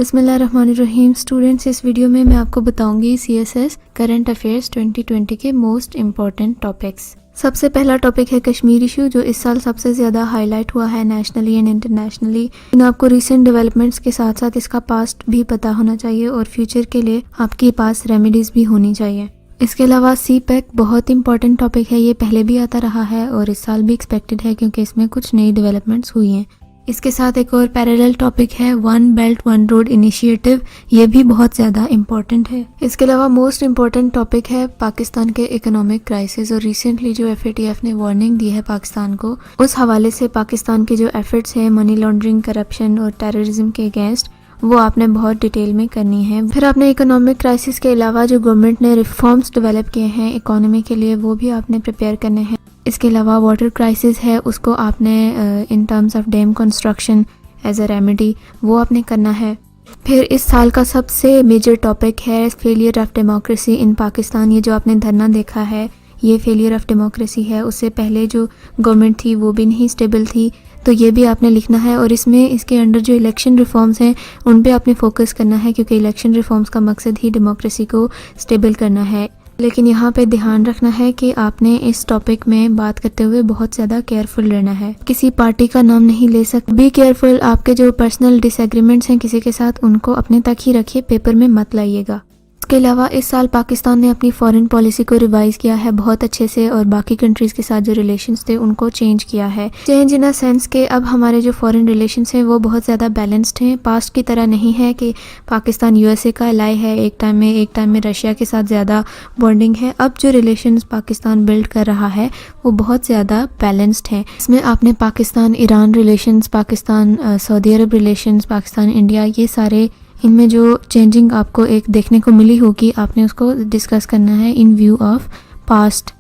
बिस्मिल्लाहिर्रहमानिर्रहीम। स्टूडेंट्स, इस वीडियो में मैं आपको बताऊंगी CSS करंट अफेयर्स 2020 के मोस्ट इम्पॉर्टेंट टॉपिक्स। सबसे पहला टॉपिक है कश्मीर इशू, जो इस साल सबसे ज़्यादा हाईलाइट हुआ है नेशनली एंड इंटरनेशनली। आपको रिसेंट डेवलपमेंट्स के साथ साथ इसका पास्ट भी पता होना चाहिए और फ्यूचर के लिए आपके पास रेमेडीज़ भी होनी चाहिए। इसके अलावा CPEC बहुत इंपॉर्टेंट टॉपिक है, ये पहले भी आता रहा है और इस साल भी एक्सपेक्टेड है क्योंकि इसमें कुछ नई डेवलपमेंट्स हुई हैं। इसके साथ एक और पैरेलल टॉपिक है one belt one road initiative, ये भी बहुत ज़्यादा इम्पॉर्टेंट है। इसके अलावा मोस्ट इम्पॉर्टेंट टॉपिक है पाकिस्तान के इकोनॉमिक क्राइसिस, और रिसेंटली जो FATF ने वार्निंग दी है पाकिस्तान को, उस हवाले से पाकिस्तान के जो एफर्ट्स हैं मनी लॉन्ड्रिंग, करप्शन और टेररिज्म के अगेंस्ट, वो आपने बहुत डिटेल में करनी है। फिर आपने इकोनॉमिक क्राइसिस के अलावा जो गवर्नमेंट ने रिफॉर्म्स डेवलप किए हैं इकोनॉमी के लिए, वो भी आपने प्रिपेयर करने हैं। इसके अलावा वाटर क्राइसिस है, उसको आपने in terms of dam construction as a remedy वो आपने करना है। फिर इस साल का सबसे मेजर टॉपिक है failure of democracy in Pakistan. ये जो आपने धरना देखा है, ये फेलियर ऑफ डेमोक्रेसी है। उससे पहले जो गवर्नमेंट थी वो भी नहीं स्टेबल थी, तो ये भी आपने लिखना है। और इसमें इसके अंडर जो इलेक्शन रिफॉर्म्स हैं उन पे आपने फोकस करना है, क्योंकि इलेक्शन रिफॉर्म्स का मकसद ही डेमोक्रेसी को स्टेबल करना है। लेकिन यहाँ पे ध्यान रखना है कि आपने इस टॉपिक में बात करते हुए बहुत ज़्यादा केयरफुल रहना है, किसी पार्टी का नाम नहीं ले सकते। बी केयरफुल, आपके जो पर्सनल डिसएग्रीमेंट्स हैं किसी के साथ, उनको अपने तक ही रखिए, पेपर में मत लाइएगा। इसके अलावा इस साल पाकिस्तान ने अपनी फॉरेन पॉलिसी को रिवाइज किया है बहुत अच्छे से, और बाकी कंट्रीज़ के साथ जो रिलेशंस थे उनको चेंज किया है। चेंज इन अ सेंस के अब हमारे जो फॉरेन रिलेशंस हैं वो बहुत ज़्यादा बैलेंस्ड हैं। पास्ट की तरह नहीं है कि पाकिस्तान USA का एलाई है एक टाइम में रशिया के साथ ज़्यादा बॉन्डिंग है। अब जो रिलेशंस पाकिस्तान बिल्ड कर रहा है वो बहुत ज़्यादा बैलेंस्ड हैं। इसमें आपने Pakistan Iran relations, Pakistan Saudi Arabia relations, Pakistan India, ये सारे इनमें जो चेंजिंग आपको एक देखने को मिली होगी, आपने उसको डिस्कस करना है इन व्यू ऑफ पास्ट।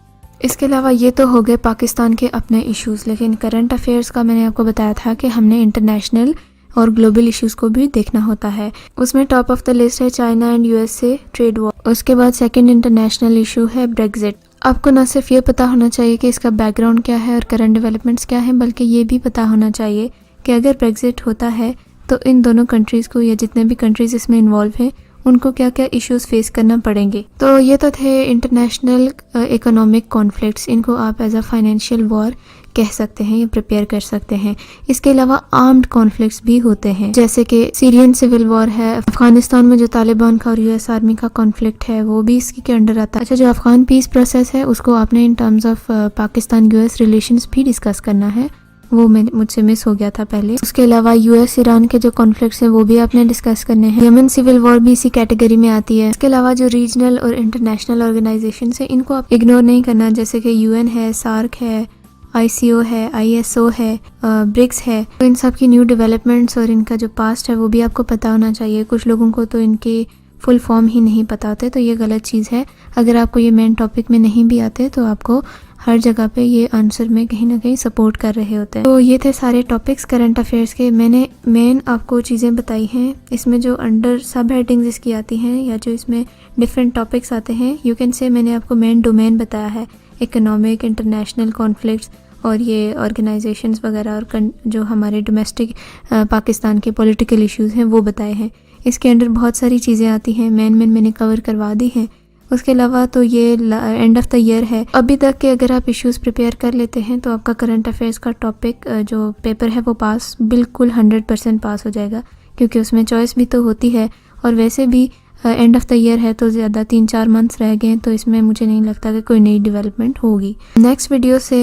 इसके अलावा ये तो हो गए पाकिस्तान के अपने इश्यूज़, लेकिन करंट अफेयर्स का मैंने आपको बताया था कि हमने इंटरनेशनल और ग्लोबल इश्यूज़ को भी देखना होता है। उसमें टॉप ऑफ द लिस्ट है China and USA trade war. उसके बाद सेकेंड इंटरनेशनल इशू है ब्रेग्जिट। आपको न सिर्फ ये पता होना चाहिए कि इसका बैकग्राउंड क्या है और करंट डेवलपमेंट्स क्या है, बल्कि ये भी पता होना चाहिए कि अगर ब्रेग्जिट होता है तो इन दोनों कंट्रीज़ को, या जितने भी कंट्रीज़ इसमें इन्वॉल्व हैं, उनको क्या क्या इश्यूज़ फेस करना पड़ेंगे। तो ये तो थे इंटरनेशनल इकोनॉमिक कॉन्फ्लिक्ट्स, इनको आप एज अ फाइनेंशियल वॉर कह सकते हैं या प्रिपेयर कर सकते हैं। इसके अलावा आर्म्ड कॉन्फ्लिक्ट्स भी होते हैं, जैसे कि सीरियन सिविल वॉर है, अफगानिस्तान में जो तालिबान का और US आर्मी का कॉन्फ्लिक्ट है वो भी इसके के अंडर आता है। अच्छा, जो अफगान पीस प्रोसेस है उसको आपने in terms of Pakistan US relations भी डिस्कस करना है, वो मुझसे मिस हो गया था पहले। उसके अलावा US ईरान के जो कॉन्फ्लिक्ट्स हैं वो भी आपने डिस्कस करने हैं। यमन सिविल वॉर भी इसी कैटेगरी में आती है। इसके अलावा जो रीजनल और इंटरनेशनल ऑर्गेनाइजेशंस हैं इनको आप इग्नोर नहीं करना, जैसे कि UN है, SAARC है, ICO है, ISO है, ब्रिक्स है। तो इन सब की न्यू डेवलपमेंट्स और इनका जो पास्ट है वो भी आपको पता होना चाहिए। कुछ लोगों को तो इनके फुल फॉर्म ही नहीं पता होते, तो ये गलत चीज़ है। अगर आपको ये मेन टॉपिक में नहीं भी आते तो आपको हर जगह पे ये आंसर में कहीं ना कहीं सपोर्ट कर रहे होते हैं। तो ये थे सारे टॉपिक्स करंट अफेयर्स के। मैंने मेन आपको चीज़ें बताई हैं। इसमें जो अंडर सब हेडिंग्स इसकी आती हैं या जो इसमें डिफरेंट टॉपिक्स आते हैं, यू कैन से मैंने आपको मेन डोमेन बताया है, इकोनॉमिक, इंटरनेशनल कॉन्फ्लिक्ट्स और ये ऑर्गेनाइजेशंस वगैरह, और जो हमारे डोमेस्टिक पाकिस्तान के पॉलिटिकल इश्यूज़ हैं वो बताए हैं। इसके अंडर बहुत सारी चीज़ें आती हैं, मेन मैंने कवर करवा दी हैं। उसके अलावा तो ये एंड ऑफ द ईयर है, अभी तक के अगर आप इश्यूज़ प्रिपेयर कर लेते हैं तो आपका करंट अफेयर्स का टॉपिक जो पेपर है वो पास, बिल्कुल 100% पास हो जाएगा, क्योंकि उसमें चॉइस भी तो होती है। और वैसे भी एंड ऑफ द ईयर है तो ज़्यादा 3-4 मंथ्स रह गए हैं, तो इसमें मुझे नहीं लगता कि कोई नई डेवलपमेंट होगी। नेक्स्ट वीडियो से